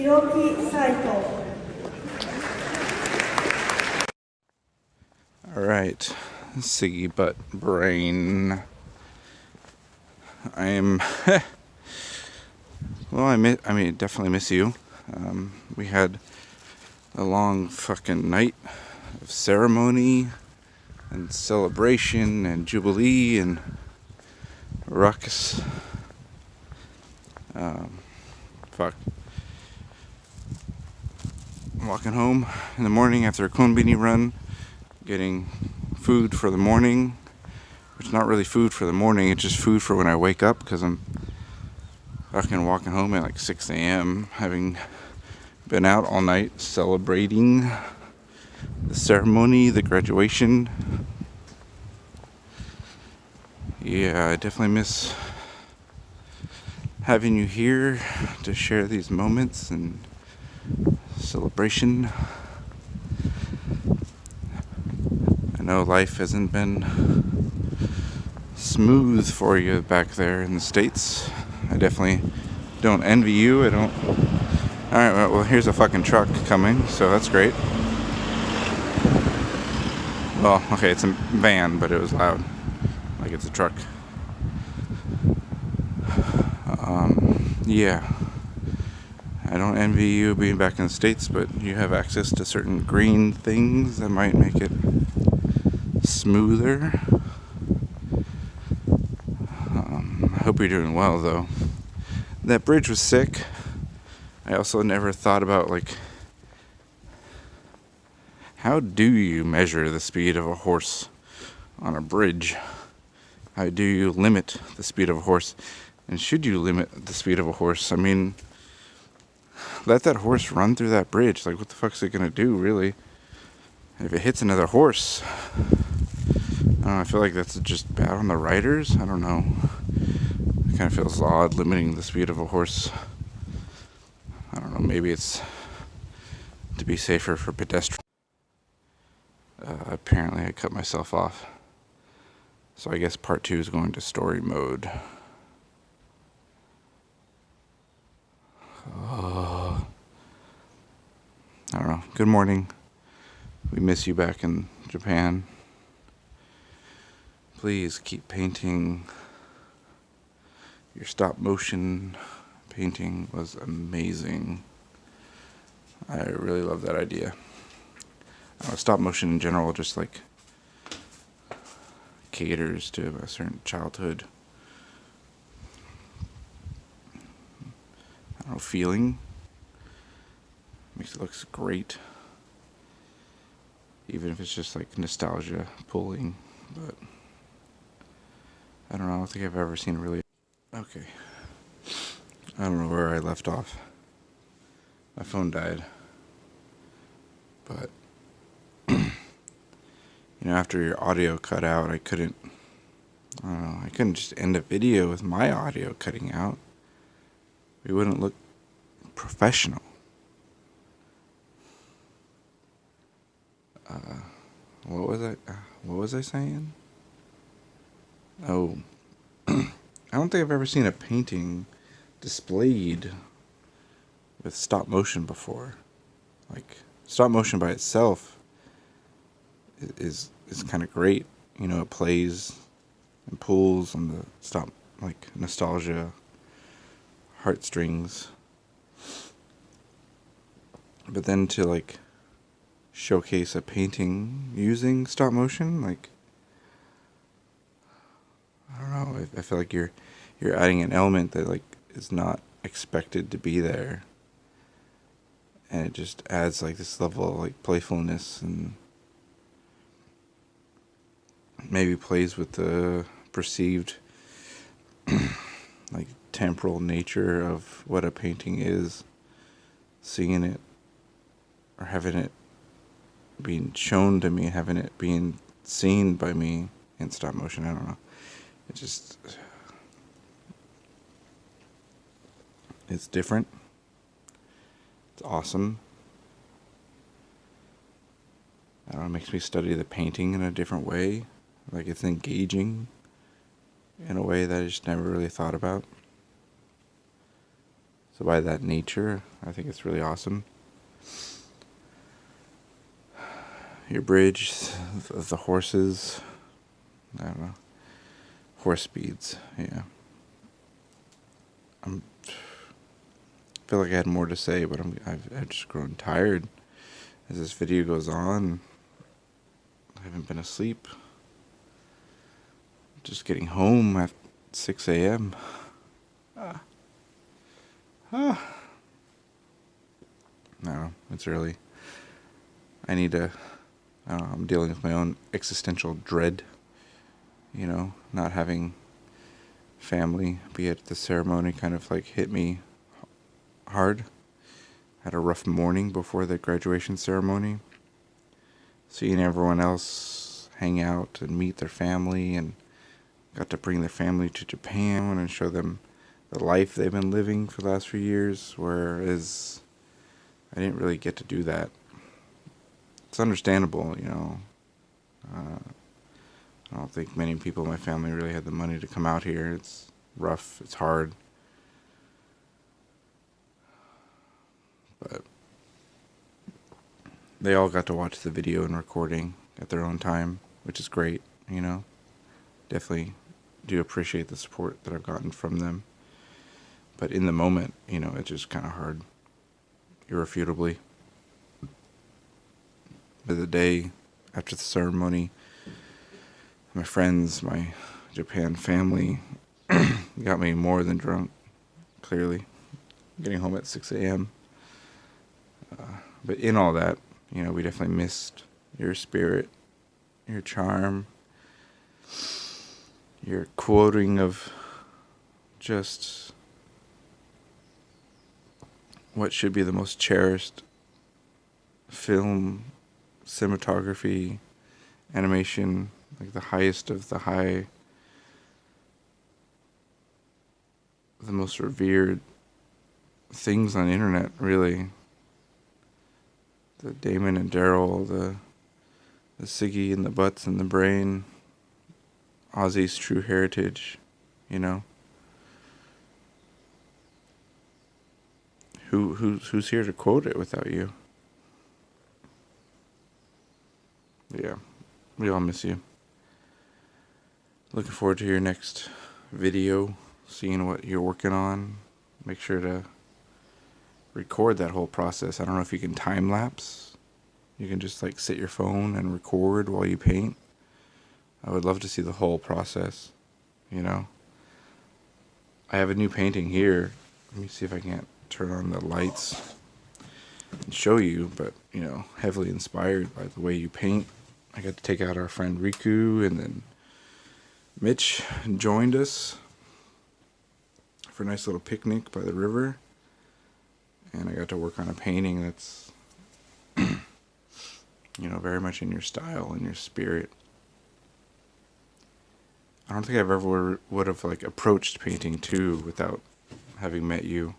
Hiroki Saito. All right, Siggy Butt Brain. I am. Well, I definitely miss you. We had a long fucking night of ceremony and celebration and jubilee and ruckus. Fuck. I'm walking home in the morning after a Konbini run, getting food for the morning, which is not really food for the morning, it's just food for when I wake up, because I'm fucking walking home at like 6 a.m. having been out all night celebrating the ceremony, the graduation. Yeah, I definitely miss having you here to share these moments and celebration. I know life hasn't been smooth for you back there in the States. I definitely don't envy you. I don't. Alright, well, here's a fucking truck coming, so that's great. Well, okay, it's a van, but it was loud. Like it's a truck. Yeah. I don't envy you being back in the States, but you have access to certain green things that might make it smoother. I hope you're doing well, though. That bridge was sick. I also never thought about, like, how do you measure the speed of a horse on a bridge? How do you limit the speed of a horse? And should you limit the speed of a horse? I mean, let that horse run through that bridge. Like, what the fuck's it gonna do, really? If it hits another horse, I don't know, I feel like that's just bad on the riders. I don't know. It kind of feels odd limiting the speed of a horse. I don't know, maybe it's to be safer for pedestrians. Apparently I cut myself off. So I guess part 2 is going to story mode. I don't know. Good morning. We miss you back in Japan. Please keep painting. Your stop motion painting was amazing. I really love that idea. Stop motion in general just like caters to a certain childhood, I don't know, feeling. Makes it look great. Even if it's just like nostalgia pulling. But I don't know, I don't think I've ever seen really. Okay. I don't know where I left off. My phone died. But after your audio cut out, I couldn't just end a video with my audio cutting out. We wouldn't look professional. What was I saying? Oh, I don't think I've ever seen a painting displayed with stop motion before. Like, stop motion by itself is kind of great. It plays and pulls on the stop, like, nostalgia heartstrings. But then to, like, showcase a painting using stop motion, like, I don't know, I feel like you're adding an element that, like, is not expected to be there. And it just adds, like, this level of, like, playfulness, and maybe plays with the perceived like temporal nature of what a painting is, seeing it or having it being shown to me, having it being seen by me in stop motion. I don't know, it's different, it's awesome. I don't know, it makes me study the painting in a different way. Like, it's engaging in a way that I just never really thought about. So by that nature, I think it's really awesome. Your bridge, the horses, I don't know, horse speeds, yeah. I feel like I had more to say, but I've just grown tired as this video goes on. I haven't been asleep. Just getting home at 6 a.m. No, it's early. I need to, I don't know, I'm dealing with my own existential dread, not having family be at the ceremony kind of like hit me hard. Had a rough morning before the graduation ceremony. Seeing everyone else hang out and meet their family, and got to bring their family to Japan and show them the life they've been living for the last few years, whereas I didn't really get to do that. It's understandable, I don't think many people in my family really had the money to come out here. It's rough, it's hard. But they all got to watch the video and recording at their own time, which is great, Definitely do appreciate the support that I've gotten from them. But in the moment, it's just kind of hard, irrefutably. But the day after the ceremony, my friends, my Japan family got me more than drunk, clearly. Getting home at 6 a.m. But in all that, we definitely missed your spirit, your charm, your quoting of just what should be the most cherished film, cinematography, animation, like the highest of the high, the most revered things on the internet, really. The Damon and Daryl, the Siggy and the Butts and the Brain, Ozzy's True Heritage, Who's here to quote it without you? Yeah, we all miss you. Looking forward to your next video, seeing what you're working on. Make sure to record that whole process. I don't know if you can time lapse. You can just sit your phone and record while you paint. I would love to see the whole process, I have a new painting here. Let me see if I can't turn on the lights and show you, but, heavily inspired by the way you paint. I got to take out our friend Riku, and then Mitch joined us for a nice little picnic by the river. And I got to work on a painting that's, very much in your style and your spirit. I don't think I've ever would have approached painting too without having met you.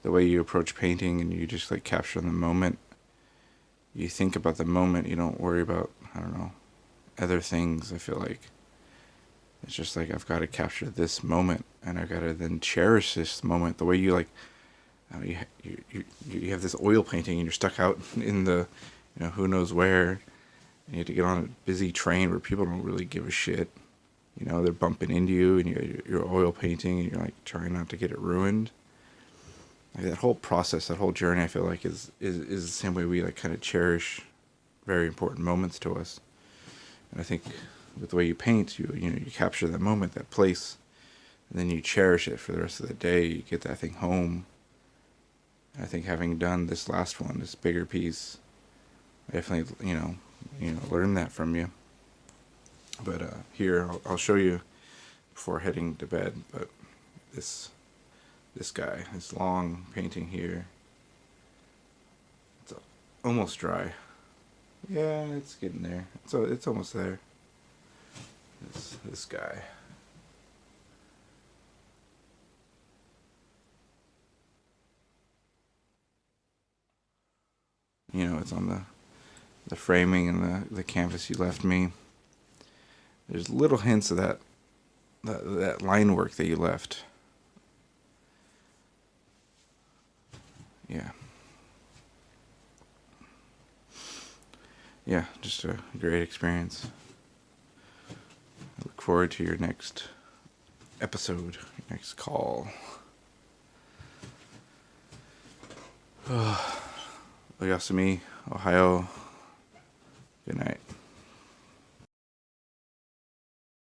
The way you approach painting, and you just capture the moment. You think about the moment. You don't worry about, other things. I feel like it's just I've got to capture this moment, and I've got to then cherish this moment. The way you you have this oil painting, and you're stuck out in the, who knows where, and you have to get on a busy train where people don't really give a shit. They're bumping into you, and you're oil painting, and you're trying not to get it ruined. That whole process, that whole journey, I feel like is the same way we kind of cherish very important moments to us. And I think with the way you paint, you capture that moment, that place, and then you cherish it for the rest of the day. You get that thing home. I think having done this last one, this bigger piece, I definitely, learned that from you. But here, I'll show you before heading to bed. But this guy, this long painting here, it's almost dry. Yeah, it's getting there. So it's almost there. This guy. It's on the framing and the canvas you left me. There's little hints of that line work that you left. yeah. Yeah, just a great experience. I look forward to your next episode, your next call. Oyasumi, Ohio. Good night.